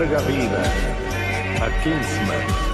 larga vida a Kingsman.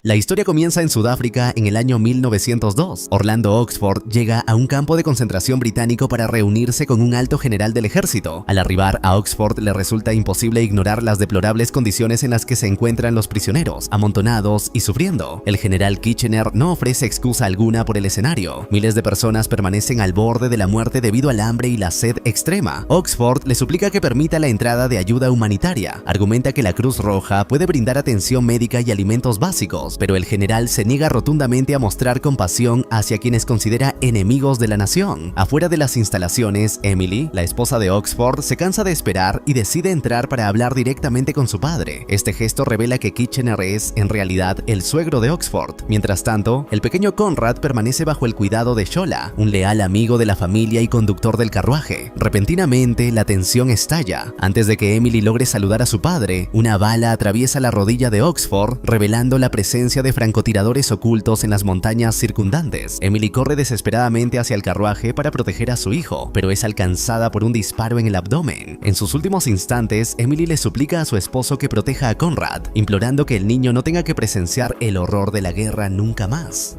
La historia comienza en Sudáfrica en el año 1902. Orlando Oxford llega a un campo de concentración británico para reunirse con un alto general del ejército. Al arribar a Oxford le resulta imposible ignorar las deplorables condiciones en las que se encuentran los prisioneros, amontonados y sufriendo. El general Kitchener no ofrece excusa alguna por el escenario. Miles de personas permanecen al borde de la muerte debido al hambre y la sed extrema. Oxford le suplica que permita la entrada de ayuda humanitaria. Argumenta que la Cruz Roja puede brindar atención médica y alimentos básicos, pero el general se niega rotundamente a mostrar compasión hacia quienes considera enemigos de la nación. Afuera de las instalaciones, Emily, la esposa de Oxford, se cansa de esperar y decide entrar para hablar directamente con su padre. Este gesto revela que Kitchener es, en realidad, el suegro de Oxford. Mientras tanto, el pequeño Conrad permanece bajo el cuidado de Shola, un leal amigo de la familia y conductor del carruaje. Repentinamente, la tensión estalla. Antes de que Emily logre saludar a su padre, una bala atraviesa la rodilla de Oxford, revelando la presencia de francotiradores ocultos en las montañas circundantes. Emily corre desesperadamente hacia el carruaje para proteger a su hijo, pero es alcanzada por un disparo en el abdomen. En sus últimos instantes, Emily le suplica a su esposo que proteja a Conrad, implorando que el niño no tenga que presenciar el horror de la guerra nunca más.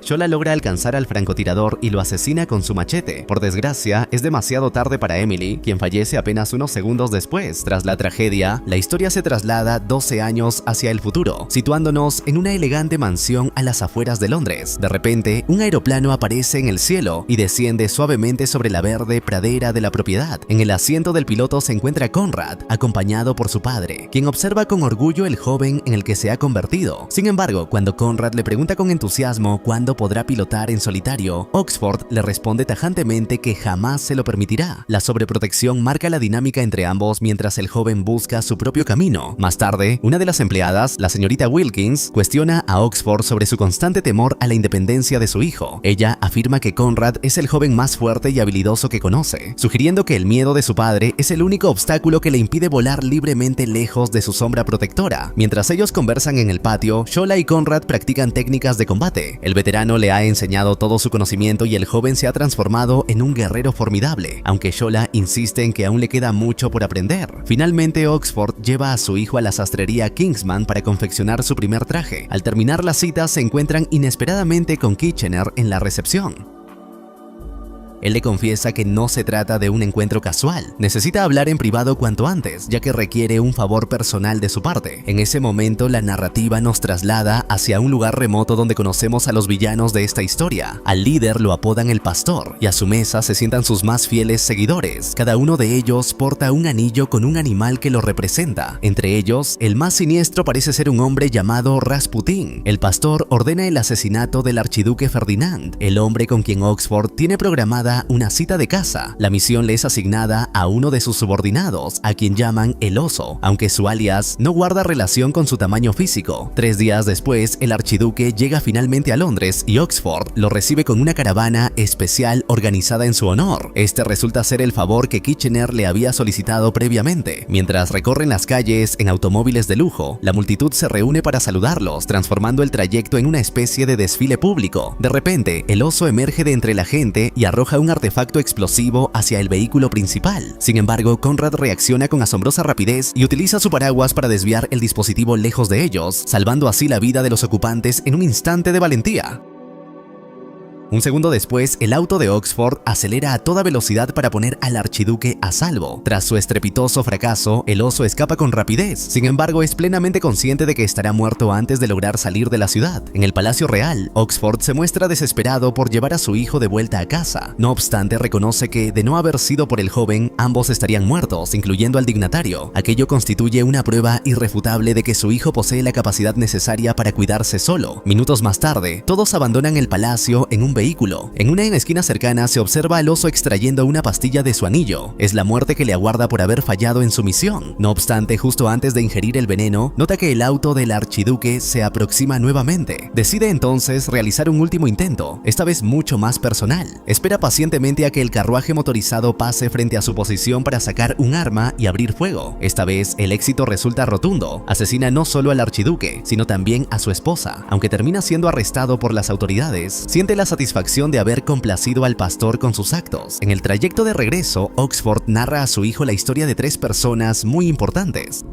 Shola logra alcanzar al francotirador y lo asesina con su machete. Por desgracia, es demasiado tarde para Emily, quien fallece apenas unos segundos después. Tras la tragedia, la historia se traslada 12 años hacia el futuro, situándonos en una elegante mansión a las afueras de Londres. De repente, un aeroplano aparece en el cielo y desciende suavemente sobre la verde pradera de la propiedad. En el asiento del piloto se encuentra Conrad, acompañado por su padre, quien observa con orgullo el joven en el que se ha convertido. Sin embargo, cuando Conrad le pregunta con entusiasmo cuándo podrá pilotar en solitario, Oxford le responde tajantemente que jamás se lo permitirá. La sobreprotección marca la dinámica entre ambos mientras el joven busca su propio camino. Más tarde, una de las empleadas, la señorita Wilkins, cuestiona a Oxford sobre su constante temor a la independencia de su hijo. Ella afirma que Conrad es el joven más fuerte y habilidoso que conoce, sugiriendo que el miedo de su padre es el único obstáculo que le impide volar libremente lejos de su sombra protectora. Mientras ellos conversan en el patio, Shola y Conrad practican técnicas de combate. El veterano le ha enseñado todo su conocimiento y el joven se ha transformado en un guerrero formidable, aunque Shola insiste en que aún le queda mucho por aprender. Finalmente, Oxford lleva a su hijo a la sastrería Kingsman para confeccionar su primer traje. Al terminar la cita, se encuentran inesperadamente con Kitchener en la recepción. Él le confiesa que no se trata de un encuentro casual. Necesita hablar en privado cuanto antes, ya que requiere un favor personal de su parte. En ese momento, la narrativa nos traslada hacia un lugar remoto donde conocemos a los villanos de esta historia. Al líder lo apodan el Pastor, y a su mesa se sientan sus más fieles seguidores. Cada uno de ellos porta un anillo con un animal que lo representa. Entre ellos, el más siniestro parece ser un hombre llamado Rasputín. El Pastor ordena el asesinato del archiduque Ferdinand, el hombre con quien Oxford tiene programada una cita de caza. La misión le es asignada a uno de sus subordinados, a quien llaman el Oso, aunque su alias no guarda relación con su tamaño físico. 3 días después, el archiduque llega finalmente a Londres y Oxford lo recibe con una caravana especial organizada en su honor. Este resulta ser el favor que Kitchener le había solicitado previamente. Mientras recorren las calles en automóviles de lujo, la multitud se reúne para saludarlos, transformando el trayecto en una especie de desfile público. De repente, el Oso emerge de entre la gente y arroja un artefacto explosivo hacia el vehículo principal. Sin embargo, Conrad reacciona con asombrosa rapidez y utiliza su paraguas para desviar el dispositivo lejos de ellos, salvando así la vida de los ocupantes en un instante de valentía. Un segundo después, el auto de Oxford acelera a toda velocidad para poner al archiduque a salvo. Tras su estrepitoso fracaso, el Oso escapa con rapidez. Sin embargo, es plenamente consciente de que estará muerto antes de lograr salir de la ciudad. En el Palacio Real, Oxford se muestra desesperado por llevar a su hijo de vuelta a casa. No obstante, reconoce que, de no haber sido por el joven, ambos estarían muertos, incluyendo al dignatario. Aquello constituye una prueba irrefutable de que su hijo posee la capacidad necesaria para cuidarse solo. Minutos más tarde, todos abandonan el palacio en un vehículo. En una esquina cercana se observa al Oso extrayendo una pastilla de su anillo. Es la muerte que le aguarda por haber fallado en su misión. No obstante, justo antes de ingerir el veneno, nota que el auto del archiduque se aproxima nuevamente. Decide entonces realizar un último intento, esta vez mucho más personal. Espera pacientemente a que el carruaje motorizado pase frente a su posición para sacar un arma y abrir fuego. Esta vez el éxito resulta rotundo. Asesina no solo al archiduque, sino también a su esposa. Aunque termina siendo arrestado por las autoridades, siente la satisfacción satisfacción de haber complacido al pastor con sus actos. En el trayecto de regreso, Oxford narra a su hijo la historia de 3 personas muy importantes.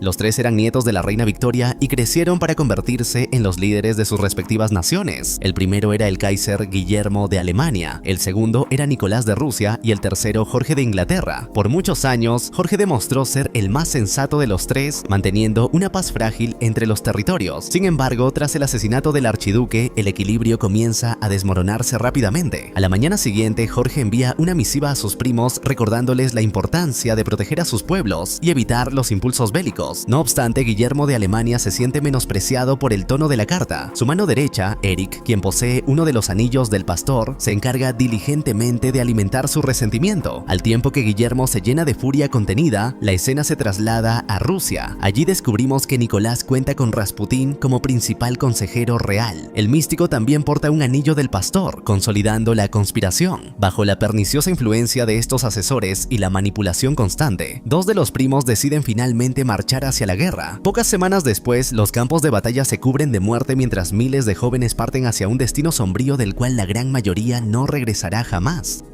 Los 3 eran nietos de la reina Victoria y crecieron para convertirse en los líderes de sus respectivas naciones. El primero era el Kaiser Guillermo de Alemania, el segundo era Nicolás de Rusia y el tercero Jorge de Inglaterra. Por muchos años, Jorge demostró ser el más sensato de los 3, manteniendo una paz frágil entre los territorios. Sin embargo, tras el asesinato del archiduque, el equilibrio comienza a desmoronarse rápidamente. A la mañana siguiente, Jorge envía una misiva a sus primos recordándoles la importancia de proteger a sus pueblos y evitar los impulsos bélicos. No obstante, Guillermo de Alemania se siente menospreciado por el tono de la carta. Su mano derecha, Eric, quien posee uno de los anillos del pastor, se encarga diligentemente de alimentar su resentimiento. Al tiempo que Guillermo se llena de furia contenida, la escena se traslada a Rusia. Allí descubrimos que Nicolás cuenta con Rasputín como principal consejero real. El místico también porta un anillo del pastor, consolidando la conspiración. Bajo la perniciosa influencia de estos asesores y la manipulación constante, 2 de los primos deciden finalmente marchar hacia la guerra. Pocas semanas después, los campos de batalla se cubren de muerte mientras miles de jóvenes parten hacia un destino sombrío del cual la gran mayoría no regresará jamás.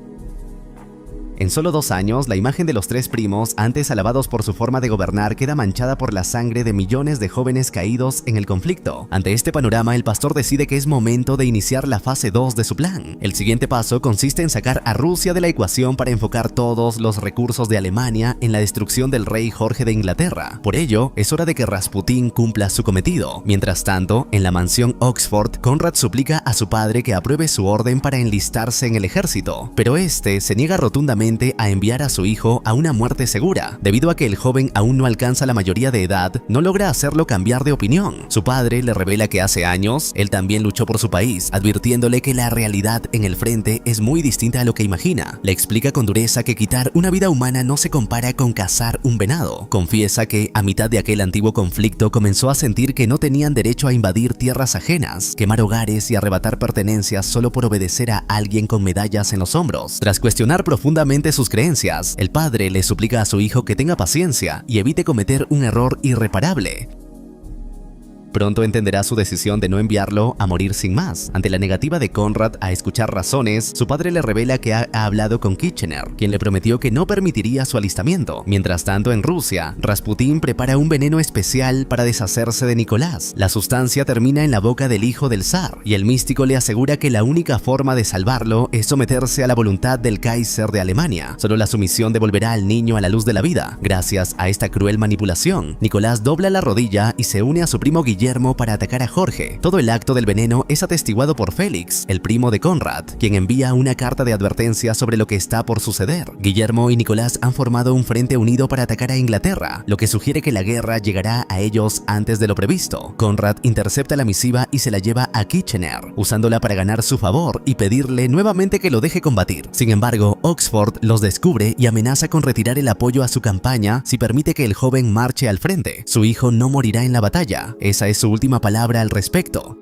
En solo 2 años, la imagen de los 3 primos, antes alabados por su forma de gobernar, queda manchada por la sangre de millones de jóvenes caídos en el conflicto. Ante este panorama, el pastor decide que es momento de iniciar la fase 2 de su plan. El siguiente paso consiste en sacar a Rusia de la ecuación para enfocar todos los recursos de Alemania en la destrucción del rey Jorge de Inglaterra. Por ello, es hora de que Rasputín cumpla su cometido. Mientras tanto, en la mansión Oxford, Conrad suplica a su padre que apruebe su orden para enlistarse en el ejército, pero este se niega rotundamente a enviar a su hijo a una muerte segura. Debido a que el joven aún no alcanza la mayoría de edad, no logra hacerlo cambiar de opinión. Su padre le revela que hace años, él también luchó por su país, advirtiéndole que la realidad en el frente es muy distinta a lo que imagina. Le explica con dureza que quitar una vida humana no se compara con cazar un venado. Confiesa que, a mitad de aquel antiguo conflicto, comenzó a sentir que no tenían derecho a invadir tierras ajenas, quemar hogares y arrebatar pertenencias solo por obedecer a alguien con medallas en los hombros. Tras cuestionar profundamente sus creencias, el padre le suplica a su hijo que tenga paciencia y evite cometer un error irreparable. Pronto entenderá su decisión de no enviarlo a morir sin más. Ante la negativa de Conrad a escuchar razones, su padre le revela que ha hablado con Kitchener, quien le prometió que no permitiría su alistamiento. Mientras tanto, en Rusia, Rasputín prepara un veneno especial para deshacerse de Nicolás. La sustancia termina en la boca del hijo del zar, y el místico le asegura que la única forma de salvarlo es someterse a la voluntad del Kaiser de Alemania. Solo la sumisión devolverá al niño a la luz de la vida. Gracias a esta cruel manipulación, Nicolás dobla la rodilla y se une a su primo Guillermo para atacar a Jorge. Todo el acto del veneno es atestiguado por Félix, el primo de Conrad, quien envía una carta de advertencia sobre lo que está por suceder. Guillermo y Nicolás han formado un frente unido para atacar a Inglaterra, lo que sugiere que la guerra llegará a ellos antes de lo previsto. Conrad intercepta la misiva y se la lleva a Kitchener, usándola para ganar su favor y pedirle nuevamente que lo deje combatir. Sin embargo, Oxford los descubre y amenaza con retirar el apoyo a su campaña si permite que el joven marche al frente. Su hijo no morirá en la batalla. Esa es su última palabra al respecto.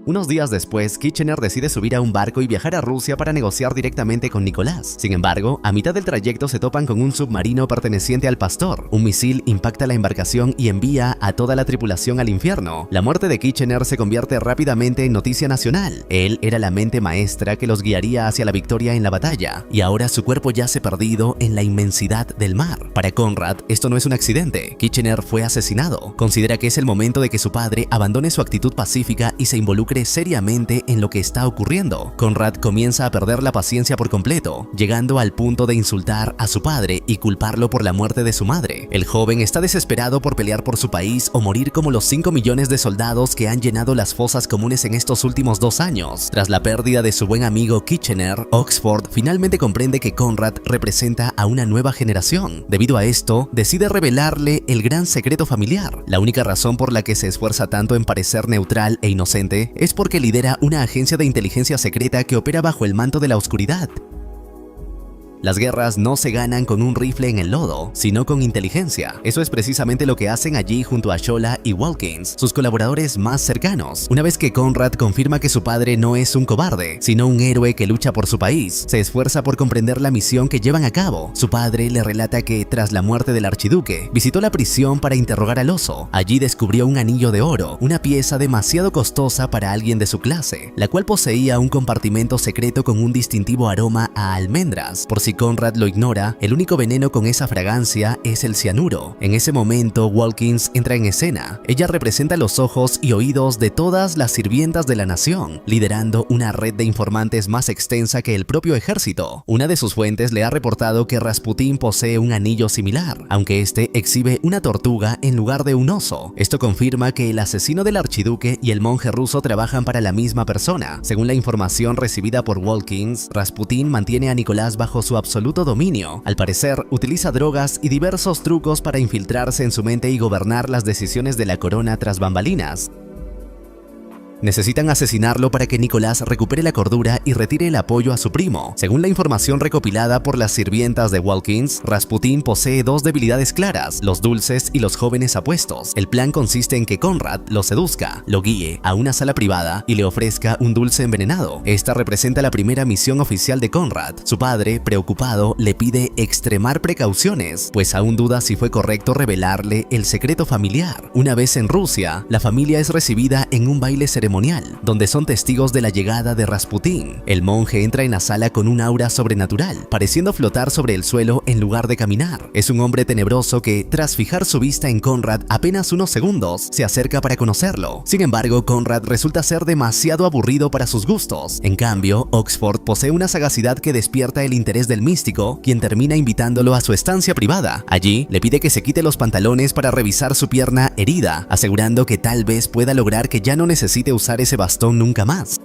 Unos días después, Kitchener decide subir a un barco y viajar a Rusia para negociar directamente con Nicolás. Sin embargo, a mitad del trayecto se topan con un submarino perteneciente al pastor. Un misil impacta la embarcación y envía a toda la tripulación al infierno. La muerte de Kitchener se convierte rápidamente en noticia nacional. Él era la mente maestra que los guiaría hacia la victoria en la batalla, y ahora su cuerpo yace perdido en la inmensidad del mar. Para Conrad, esto no es un accidente. Kitchener fue asesinado. Considera que es el momento de que su padre abandone su actitud pacífica y se involucre seriamente en lo que está ocurriendo. Conrad comienza a perder la paciencia por completo, llegando al punto de insultar a su padre y culparlo por la muerte de su madre. El joven está desesperado por pelear por su país o morir como los 5 millones de soldados que han llenado las fosas comunes en estos últimos 2 años. Tras la pérdida de su buen amigo Kitchener, Oxford finalmente comprende que Conrad representa a una nueva generación. Debido a esto, decide revelarle el gran secreto familiar. La única razón por la que se esfuerza tanto en parecer neutral e inocente es porque lidera una agencia de inteligencia secreta que opera bajo el manto de la oscuridad. Las guerras no se ganan con un rifle en el lodo, sino con inteligencia. Eso es precisamente lo que hacen allí junto a Shola y Watkins, sus colaboradores más cercanos. Una vez que Conrad confirma que su padre no es un cobarde, sino un héroe que lucha por su país, se esfuerza por comprender la misión que llevan a cabo. Su padre le relata que, tras la muerte del archiduque, visitó la prisión para interrogar al oso. Allí descubrió un anillo de oro, una pieza demasiado costosa para alguien de su clase, la cual poseía un compartimento secreto con un distintivo aroma a almendras. Por si Conrad lo ignora, el único veneno con esa fragancia es el cianuro. En ese momento, Watkins entra en escena. Ella representa los ojos y oídos de todas las sirvientas de la nación, liderando una red de informantes más extensa que el propio ejército. Una de sus fuentes le ha reportado que Rasputín posee un anillo similar, aunque este exhibe una tortuga en lugar de un oso. Esto confirma que el asesino del archiduque y el monje ruso trabajan para la misma persona. Según la información recibida por Watkins, Rasputín mantiene a Nicolás bajo su absoluto dominio. Al parecer, utiliza drogas y diversos trucos para infiltrarse en su mente y gobernar las decisiones de la corona tras bambalinas. Necesitan asesinarlo para que Nicolás recupere la cordura y retire el apoyo a su primo. Según la información recopilada por las sirvientas de Watkins, Rasputín posee dos debilidades claras: los dulces y los jóvenes apuestos. El plan consiste en que Conrad lo seduzca, lo guíe a una sala privada y le ofrezca un dulce envenenado. Esta representa la primera misión oficial de Conrad. Su padre, preocupado, le pide extremar precauciones, pues aún duda si fue correcto revelarle el secreto familiar. Una vez en Rusia, la familia es recibida en un baile ceremonial, donde son testigos de la llegada de Rasputín. El monje entra en la sala con un aura sobrenatural, pareciendo flotar sobre el suelo en lugar de caminar. Es un hombre tenebroso que, tras fijar su vista en Conrad apenas unos segundos, se acerca para conocerlo. Sin embargo, Conrad resulta ser demasiado aburrido para sus gustos. En cambio, Oxford posee una sagacidad que despierta el interés del místico, quien termina invitándolo a su estancia privada. Allí, le pide que se quite los pantalones para revisar su pierna herida, asegurando que tal vez pueda lograr que ya no necesite usar ese bastón nunca más.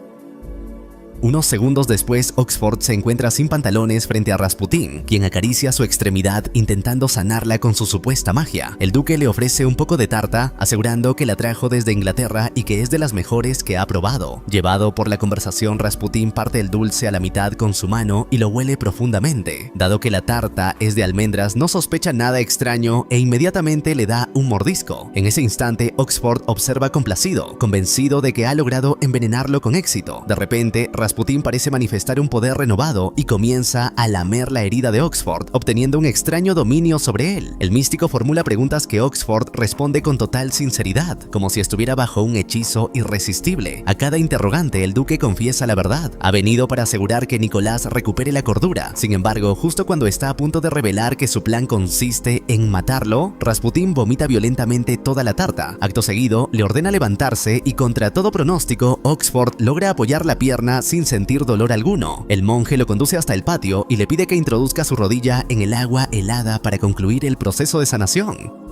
Unos segundos después, Oxford se encuentra sin pantalones frente a Rasputín, quien acaricia su extremidad intentando sanarla con su supuesta magia. El duque le ofrece un poco de tarta, asegurando que la trajo desde Inglaterra y que es de las mejores que ha probado. Llevado por la conversación, Rasputín parte el dulce a la mitad con su mano y lo huele profundamente. Dado que la tarta es de almendras, no sospecha nada extraño e inmediatamente le da un mordisco. En ese instante, Oxford observa complacido, convencido de que ha logrado envenenarlo con éxito. De repente, Rasputín parece manifestar un poder renovado y comienza a lamer la herida de Oxford, obteniendo un extraño dominio sobre él. El místico formula preguntas que Oxford responde con total sinceridad, como si estuviera bajo un hechizo irresistible. A cada interrogante, el duque confiesa la verdad. Ha venido para asegurar que Nicolás recupere la cordura. Sin embargo, justo cuando está a punto de revelar que su plan consiste en matarlo, Rasputín vomita violentamente toda la tarta. Acto seguido, le ordena levantarse y, contra todo pronóstico, Oxford logra apoyar la pierna sin sentir dolor alguno. El monje lo conduce hasta el patio y le pide que introduzca su rodilla en el agua helada para concluir el proceso de sanación.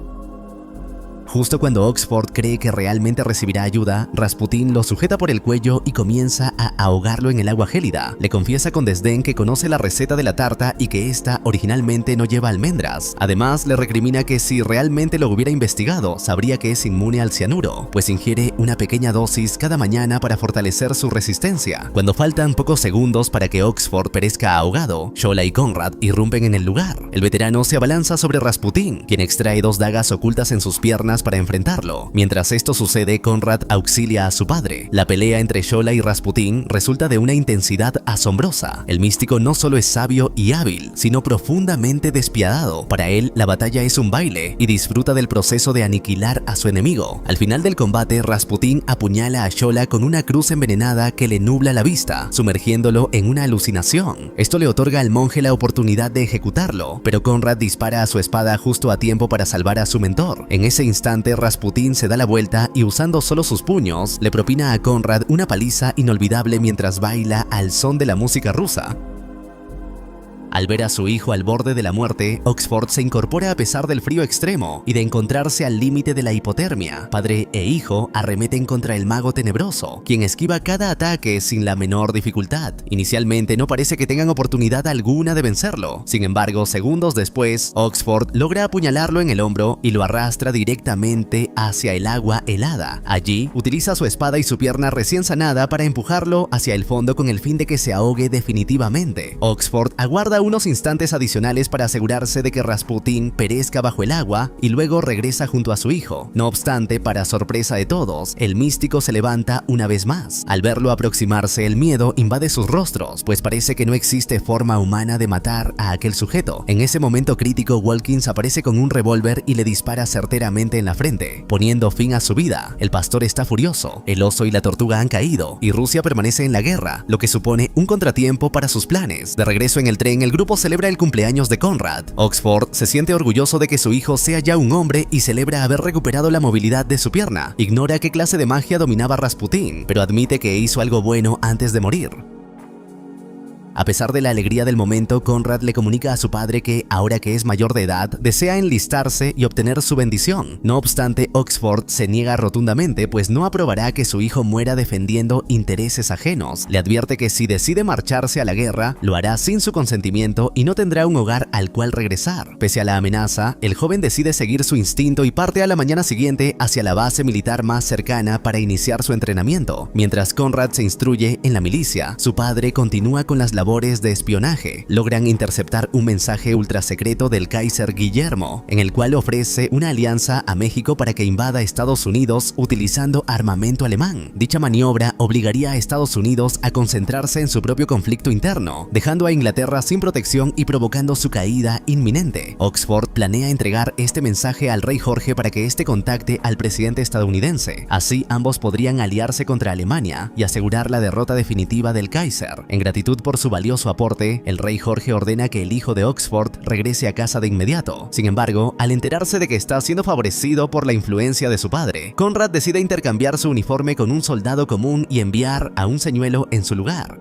Justo cuando Oxford cree que realmente recibirá ayuda, Rasputín lo sujeta por el cuello y comienza a ahogarlo en el agua gélida. Le confiesa con desdén que conoce la receta de la tarta y que esta originalmente no lleva almendras. Además, le recrimina que si realmente lo hubiera investigado, sabría que es inmune al cianuro, pues ingiere una pequeña dosis cada mañana para fortalecer su resistencia. Cuando faltan pocos segundos para que Oxford perezca ahogado, Shola y Conrad irrumpen en el lugar. El veterano se abalanza sobre Rasputín, quien extrae dos dagas ocultas en sus piernas para enfrentarlo. Mientras esto sucede, Conrad auxilia a su padre. La pelea entre Shola y Rasputín resulta de una intensidad asombrosa. El místico no solo es sabio y hábil, sino profundamente despiadado. Para él, la batalla es un baile y disfruta del proceso de aniquilar a su enemigo. Al final del combate, Rasputín apuñala a Shola con una cruz envenenada que le nubla la vista, sumergiéndolo en una alucinación. Esto le otorga al monje la oportunidad de ejecutarlo, pero Conrad dispara a su espada justo a tiempo para salvar a su mentor. En ese instante, Rasputín se da la vuelta y, usando solo sus puños, le propina a Conrad una paliza inolvidable mientras baila al son de la música rusa. Al ver a su hijo al borde de la muerte, Oxford se incorpora a pesar del frío extremo y de encontrarse al límite de la hipotermia. Padre e hijo arremeten contra el mago tenebroso, quien esquiva cada ataque sin la menor dificultad. Inicialmente no parece que tengan oportunidad alguna de vencerlo. Sin embargo, segundos después, Oxford logra apuñalarlo en el hombro y lo arrastra directamente hacia el agua helada. Allí, utiliza su espada y su pierna recién sanada para empujarlo hacia el fondo con el fin de que se ahogue definitivamente. Oxford aguarda unos instantes adicionales para asegurarse de que Rasputin perezca bajo el agua y luego regresa junto a su hijo. No obstante, para sorpresa de todos, el místico se levanta una vez más. Al verlo aproximarse, el miedo invade sus rostros, pues parece que no existe forma humana de matar a aquel sujeto. En ese momento crítico, Walkins aparece con un revólver y le dispara certeramente en la frente, poniendo fin a su vida. El pastor está furioso, el oso y la tortuga han caído, y Rusia permanece en la guerra, lo que supone un contratiempo para sus planes. De regreso en el tren, el grupo celebra el cumpleaños de Conrad. Oxford se siente orgulloso de que su hijo sea ya un hombre y celebra haber recuperado la movilidad de su pierna. Ignora qué clase de magia dominaba Rasputin, pero admite que hizo algo bueno antes de morir. A pesar de la alegría del momento, Conrad le comunica a su padre que, ahora que es mayor de edad, desea enlistarse y obtener su bendición. No obstante, Oxford se niega rotundamente, pues no aprobará que su hijo muera defendiendo intereses ajenos. Le advierte que si decide marcharse a la guerra, lo hará sin su consentimiento y no tendrá un hogar al cual regresar. Pese a la amenaza, el joven decide seguir su instinto y parte a la mañana siguiente hacia la base militar más cercana para iniciar su entrenamiento. Mientras Conrad se instruye en la milicia, su padre continúa con las labores de espionaje. Logran interceptar un mensaje ultrasecreto del Kaiser Guillermo, en el cual ofrece una alianza a México para que invada Estados Unidos utilizando armamento alemán. Dicha maniobra obligaría a Estados Unidos a concentrarse en su propio conflicto interno, dejando a Inglaterra sin protección y provocando su caída inminente. Oxford planea entregar este mensaje al rey Jorge para que éste contacte al presidente estadounidense. Así ambos podrían aliarse contra Alemania y asegurar la derrota definitiva del Kaiser. En gratitud por su valioso aporte, el rey Jorge ordena que el hijo de Oxford regrese a casa de inmediato. Sin embargo, al enterarse de que está siendo favorecido por la influencia de su padre, Conrad decide intercambiar su uniforme con un soldado común y enviar a un señuelo en su lugar.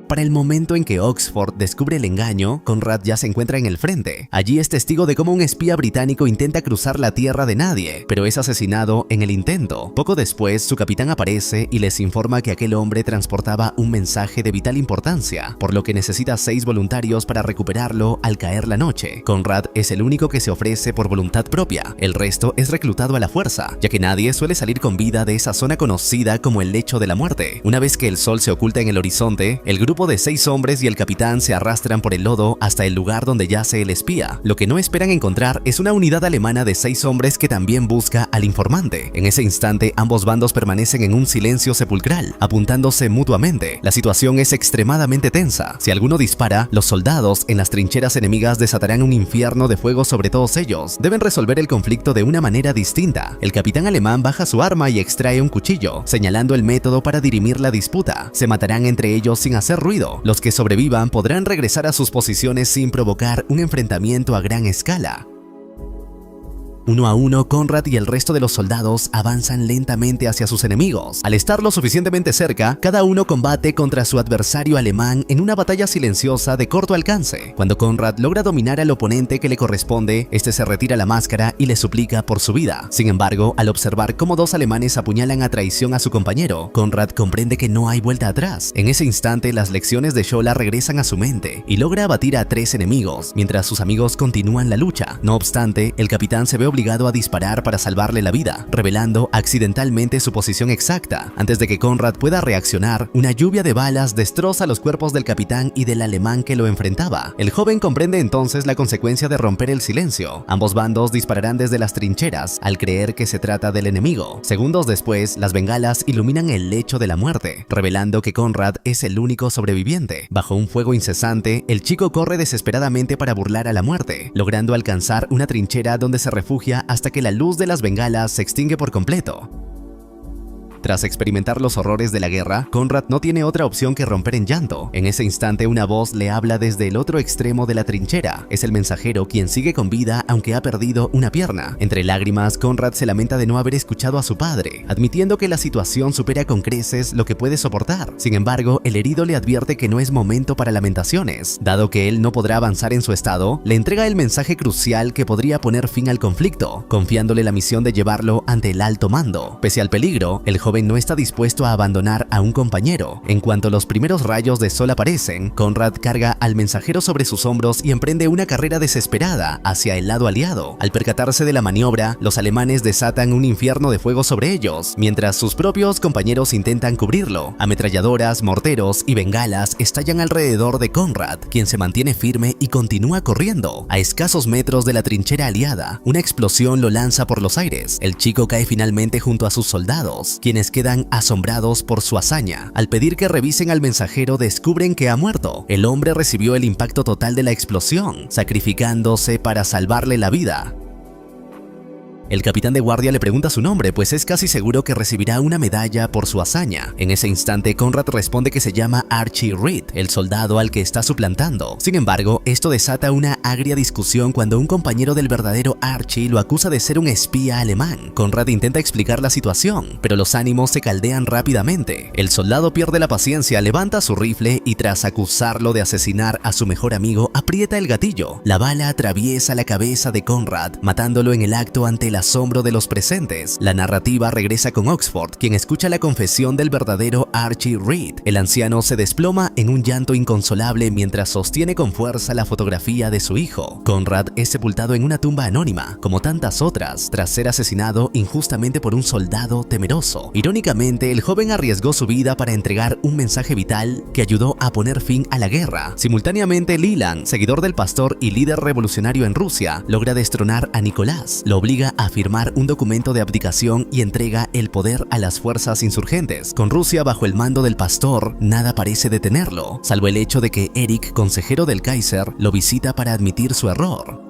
Para el momento en que Oxford descubre el engaño, Conrad ya se encuentra en el frente. Allí es testigo de cómo un espía británico intenta cruzar la tierra de nadie, pero es asesinado en el intento. Poco después, su capitán aparece y les informa que aquel hombre transportaba un mensaje de vital importancia, por lo que necesita 6 voluntarios para recuperarlo al caer la noche. Conrad es el único que se ofrece por voluntad propia. El resto es reclutado a la fuerza, ya que nadie suele salir con vida de esa zona conocida como el lecho de la muerte. Una vez que el sol se oculta en el horizonte, el grupo de 6 hombres y el capitán se arrastran por el lodo hasta el lugar donde yace el espía. Lo que no esperan encontrar es una unidad alemana de 6 hombres que también busca al informante. En ese instante, ambos bandos permanecen en un silencio sepulcral, apuntándose mutuamente. La situación es extremadamente tensa. Si alguno dispara, los soldados en las trincheras enemigas desatarán un infierno de fuego sobre todos ellos. Deben resolver el conflicto de una manera distinta. El capitán alemán baja su arma y extrae un cuchillo, señalando el método para dirimir la disputa. Se matarán entre ellos sin hacer ruido. Los que sobrevivan podrán regresar a sus posiciones sin provocar un enfrentamiento a gran escala. Uno a uno, Conrad y el resto de los soldados avanzan lentamente hacia sus enemigos. Al estar lo suficientemente cerca, cada uno combate contra su adversario alemán en una batalla silenciosa de corto alcance. Cuando Conrad logra dominar al oponente que le corresponde, este se retira la máscara y le suplica por su vida. Sin embargo, al observar cómo 2 alemanes apuñalan a traición a su compañero, Conrad comprende que no hay vuelta atrás. En ese instante, las lecciones de Schola regresan a su mente y logra abatir a 3 enemigos, mientras sus amigos continúan la lucha. No obstante, el capitán se ve obligado a disparar para salvarle la vida, revelando accidentalmente su posición exacta. Antes de que Conrad pueda reaccionar, una lluvia de balas destroza los cuerpos del capitán y del alemán que lo enfrentaba. El joven comprende entonces la consecuencia de romper el silencio. Ambos bandos dispararán desde las trincheras, al creer que se trata del enemigo. Segundos después, las bengalas iluminan el lecho de la muerte, revelando que Conrad es el único sobreviviente. Bajo un fuego incesante, el chico corre desesperadamente para burlar a la muerte, logrando alcanzar una trinchera donde se refugia hasta que la luz de las bengalas se extingue por completo. Tras experimentar los horrores de la guerra, Conrad no tiene otra opción que romper en llanto. En ese instante, una voz le habla desde el otro extremo de la trinchera. Es el mensajero quien sigue con vida aunque ha perdido una pierna. Entre lágrimas, Conrad se lamenta de no haber escuchado a su padre, admitiendo que la situación supera con creces lo que puede soportar. Sin embargo, el herido le advierte que no es momento para lamentaciones. Dado que él no podrá avanzar en su estado, le entrega el mensaje crucial que podría poner fin al conflicto, confiándole la misión de llevarlo ante el alto mando. Pese al peligro, el joven joven no está dispuesto a abandonar a un compañero. En cuanto los primeros rayos de sol aparecen, Conrad carga al mensajero sobre sus hombros y emprende una carrera desesperada hacia el lado aliado. Al percatarse de la maniobra, los alemanes desatan un infierno de fuego sobre ellos, mientras sus propios compañeros intentan cubrirlo. Ametralladoras, morteros y bengalas estallan alrededor de Conrad, quien se mantiene firme y continúa corriendo. A escasos metros de la trinchera aliada, una explosión lo lanza por los aires. El chico cae finalmente junto a sus soldados, quienes quedan asombrados por su hazaña. Al pedir que revisen al mensajero, descubren que ha muerto. El hombre recibió el impacto total de la explosión, sacrificándose para salvarle la vida. El capitán de guardia le pregunta su nombre, pues es casi seguro que recibirá una medalla por su hazaña. En ese instante, Conrad responde que se llama Archie Reed, el soldado al que está suplantando. Sin embargo, esto desata una agria discusión cuando un compañero del verdadero Archie lo acusa de ser un espía alemán. Conrad intenta explicar la situación, pero los ánimos se caldean rápidamente. El soldado pierde la paciencia, levanta su rifle y tras acusarlo de asesinar a su mejor amigo, aprieta el gatillo. La bala atraviesa la cabeza de Conrad, matándolo en el acto ante el asombro de los presentes. La narrativa regresa con Oxford, quien escucha la confesión del verdadero Archie Reed. El anciano se desploma en un llanto inconsolable mientras sostiene con fuerza la fotografía de su hijo. Conrad es sepultado en una tumba anónima, como tantas otras, tras ser asesinado injustamente por un soldado temeroso. Irónicamente, el joven arriesgó su vida para entregar un mensaje vital que ayudó a poner fin a la guerra. Simultáneamente, Leland, seguidor del pastor y líder revolucionario en Rusia, logra destronar a Nicolás. Lo obliga a firmar un documento de abdicación y entrega el poder a las fuerzas insurgentes. Con Rusia bajo el mando del pastor, nada parece detenerlo, salvo el hecho de que Eric, consejero del Kaiser, lo visita para admitir su error.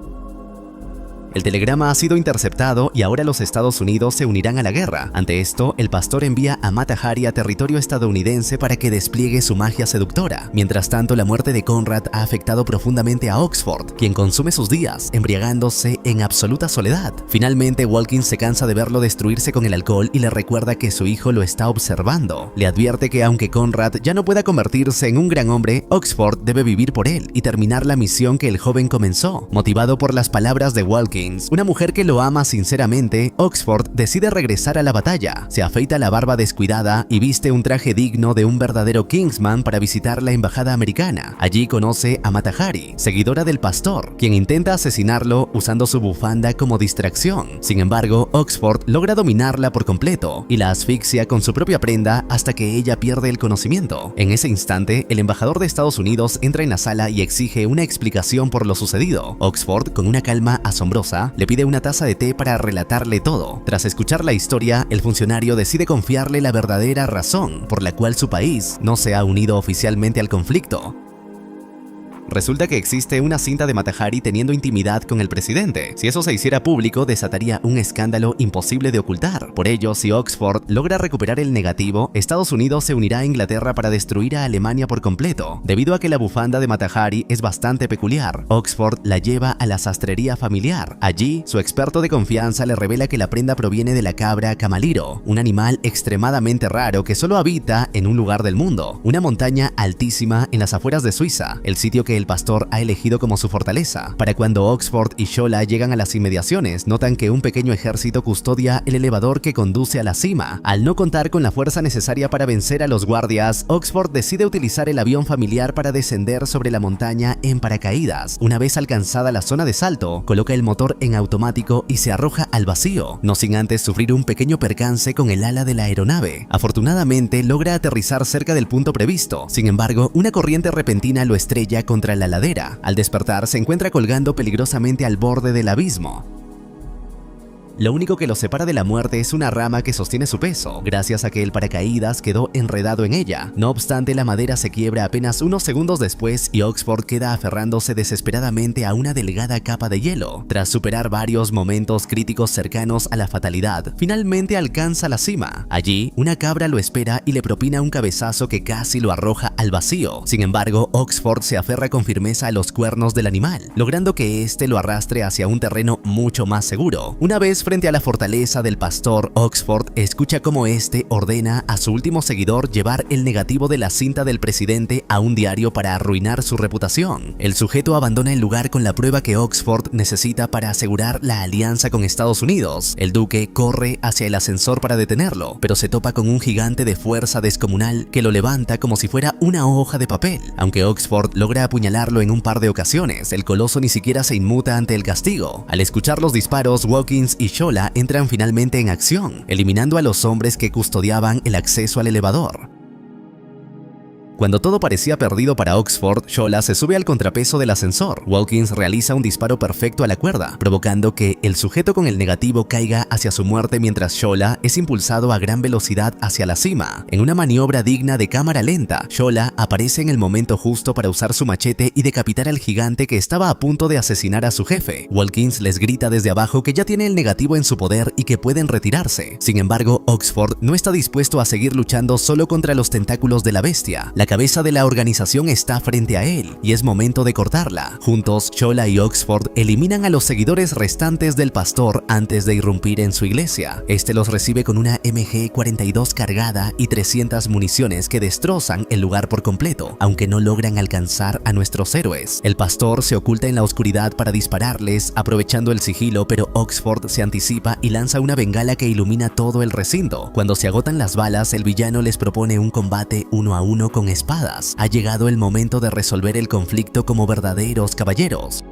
El telegrama ha sido interceptado y ahora los Estados Unidos se unirán a la guerra. Ante esto, el pastor envía a Mata Hari a territorio estadounidense para que despliegue su magia seductora. Mientras tanto, la muerte de Conrad ha afectado profundamente a Oxford, quien consume sus días embriagándose en absoluta soledad. Finalmente, Walkins se cansa de verlo destruirse con el alcohol y le recuerda que su hijo lo está observando. Le advierte que aunque Conrad ya no pueda convertirse en un gran hombre, Oxford debe vivir por él y terminar la misión que el joven comenzó. Motivado por las palabras de Walkins, una mujer que lo ama sinceramente, Oxford decide regresar a la batalla. Se afeita la barba descuidada y viste un traje digno de un verdadero Kingsman para visitar la embajada americana. Allí conoce a Mata Hari, seguidora del pastor, quien intenta asesinarlo usando su bufanda como distracción. Sin embargo, Oxford logra dominarla por completo y la asfixia con su propia prenda hasta que ella pierde el conocimiento. En ese instante, el embajador de Estados Unidos entra en la sala y exige una explicación por lo sucedido. Oxford, con una calma asombrosa, le pide una taza de té para relatarle todo. Tras escuchar la historia, el funcionario decide confiarle la verdadera razón por la cual su país no se ha unido oficialmente al conflicto. Resulta que existe una cinta de Mata Hari teniendo intimidad con el presidente. Si eso se hiciera público, desataría un escándalo imposible de ocultar. Por ello, si Oxford logra recuperar el negativo, Estados Unidos se unirá a Inglaterra para destruir a Alemania por completo. Debido a que la bufanda de Mata Hari es bastante peculiar, Oxford la lleva a la sastrería familiar. Allí, su experto de confianza le revela que la prenda proviene de la cabra camaliro, un animal extremadamente raro que solo habita en un lugar del mundo, una montaña altísima en las afueras de Suiza, el sitio que el pastor ha elegido como su fortaleza. Para cuando Oxford y Shola llegan a las inmediaciones, notan que un pequeño ejército custodia el elevador que conduce a la cima. Al no contar con la fuerza necesaria para vencer a los guardias, Oxford decide utilizar el avión familiar para descender sobre la montaña en paracaídas. Una vez alcanzada la zona de salto, coloca el motor en automático y se arroja al vacío, no sin antes sufrir un pequeño percance con el ala de la aeronave. Afortunadamente, logra aterrizar cerca del punto previsto. Sin embargo, una corriente repentina lo estrella contra la ladera. Al despertar, se encuentra colgando peligrosamente al borde del abismo. Lo único que lo separa de la muerte es una rama que sostiene su peso, gracias a que el paracaídas quedó enredado en ella. No obstante, la madera se quiebra apenas unos segundos después y Oxford queda aferrándose desesperadamente a una delgada capa de hielo. Tras superar varios momentos críticos cercanos a la fatalidad, finalmente alcanza la cima. Allí, una cabra lo espera y le propina un cabezazo que casi lo arroja al vacío. Sin embargo, Oxford se aferra con firmeza a los cuernos del animal, logrando que éste lo arrastre hacia un terreno mucho más seguro. Una vez frente a la fortaleza del pastor, Oxford escucha cómo este ordena a su último seguidor llevar el negativo de la cinta del presidente a un diario para arruinar su reputación. El sujeto abandona el lugar con la prueba que Oxford necesita para asegurar la alianza con Estados Unidos. El duque corre hacia el ascensor para detenerlo, pero se topa con un gigante de fuerza descomunal que lo levanta como si fuera una hoja de papel. Aunque Oxford logra apuñalarlo en un par de ocasiones, el coloso ni siquiera se inmuta ante el castigo. Al escuchar los disparos, Watkins y Shola entran finalmente en acción, eliminando a los hombres que custodiaban el acceso al elevador. Cuando todo parecía perdido para Oxford, Shola se sube al contrapeso del ascensor. Watkins realiza un disparo perfecto a la cuerda, provocando que el sujeto con el negativo caiga hacia su muerte mientras Shola es impulsado a gran velocidad hacia la cima. En una maniobra digna de cámara lenta, Shola aparece en el momento justo para usar su machete y decapitar al gigante que estaba a punto de asesinar a su jefe. Watkins les grita desde abajo que ya tiene el negativo en su poder y que pueden retirarse. Sin embargo, Oxford no está dispuesto a seguir luchando solo contra los tentáculos de la bestia. La cabeza de la organización está frente a él y es momento de cortarla. Juntos, Shola y Oxford eliminan a los seguidores restantes del pastor antes de irrumpir en su iglesia. Este los recibe con una MG-42 cargada y 300 municiones que destrozan el lugar por completo, aunque no logran alcanzar a nuestros héroes. El pastor se oculta en la oscuridad para dispararles, aprovechando el sigilo, pero Oxford se anticipa y lanza una bengala que ilumina todo el recinto. Cuando se agotan las balas, el villano les propone un combate 1 a 1 con espadas. Ha llegado el momento de resolver el conflicto como verdaderos caballeros.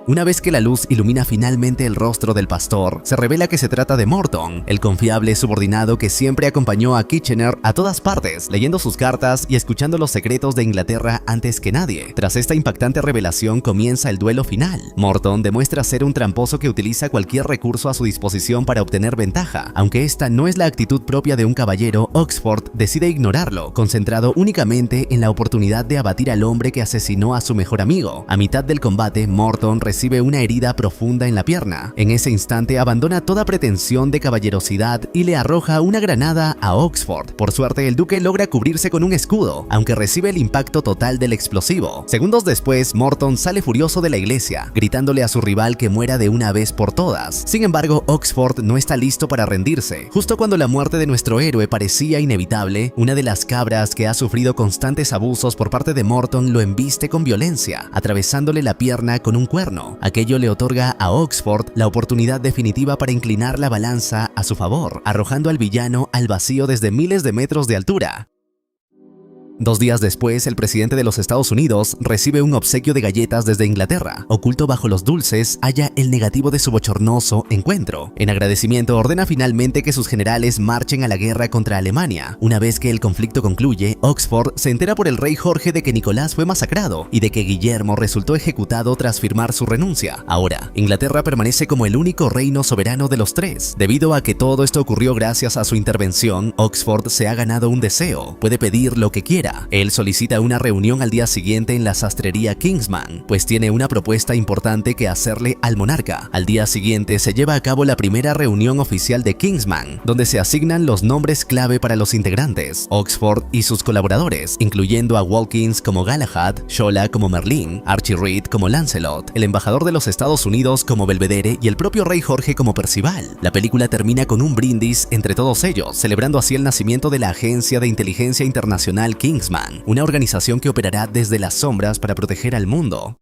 Una vez que la luz ilumina finalmente el rostro del pastor, se revela que se trata de Morton, el confiable subordinado que siempre acompañó a Kitchener a todas partes, leyendo sus cartas y escuchando los secretos de Inglaterra antes que nadie. Tras esta impactante revelación comienza el duelo final. Morton demuestra ser un tramposo que utiliza cualquier recurso a su disposición para obtener ventaja. Aunque esta no es la actitud propia de un caballero, Oxford decide ignorarlo, concentrado únicamente en la oportunidad de abatir al hombre que asesinó a su mejor amigo. A mitad del combate, Morton recibe una herida profunda en la pierna. En ese instante abandona toda pretensión de caballerosidad y le arroja una granada a Oxford. Por suerte, el duque logra cubrirse con un escudo, aunque recibe el impacto total del explosivo. Segundos después, Morton sale furioso de la iglesia, gritándole a su rival que muera de una vez por todas. Sin embargo, Oxford no está listo para rendirse. Justo cuando la muerte de nuestro héroe parecía inevitable, una de las cabras que ha sufrido constantes abusos por parte de Morton lo embiste con violencia, atravesándole la pierna con un cuerno. Aquello le otorga a Oxford la oportunidad definitiva para inclinar la balanza a su favor, arrojando al villano al vacío desde miles de metros de altura. 2 días después, el presidente de los Estados Unidos recibe un obsequio de galletas desde Inglaterra. Oculto bajo los dulces, halla el negativo de su bochornoso encuentro. En agradecimiento, ordena finalmente que sus generales marchen a la guerra contra Alemania. Una vez que el conflicto concluye, Oxford se entera por el rey Jorge de que Nicolás fue masacrado y de que Guillermo resultó ejecutado tras firmar su renuncia. Ahora, Inglaterra permanece como el único reino soberano de los 3. Debido a que todo esto ocurrió gracias a su intervención, Oxford se ha ganado un deseo. Puede pedir lo que quiera. Él solicita una reunión al día siguiente en la sastrería Kingsman, pues tiene una propuesta importante que hacerle al monarca. Al día siguiente se lleva a cabo la primera reunión oficial de Kingsman, donde se asignan los nombres clave para los integrantes, Oxford y sus colaboradores, incluyendo a Watkins como Galahad, Shola como Merlin, Archie Reed como Lancelot, el embajador de los Estados Unidos como Belvedere y el propio rey Jorge como Percival. La película termina con un brindis entre todos ellos, celebrando así el nacimiento de la Agencia de Inteligencia Internacional Kingsman, una organización que operará desde las sombras para proteger al mundo.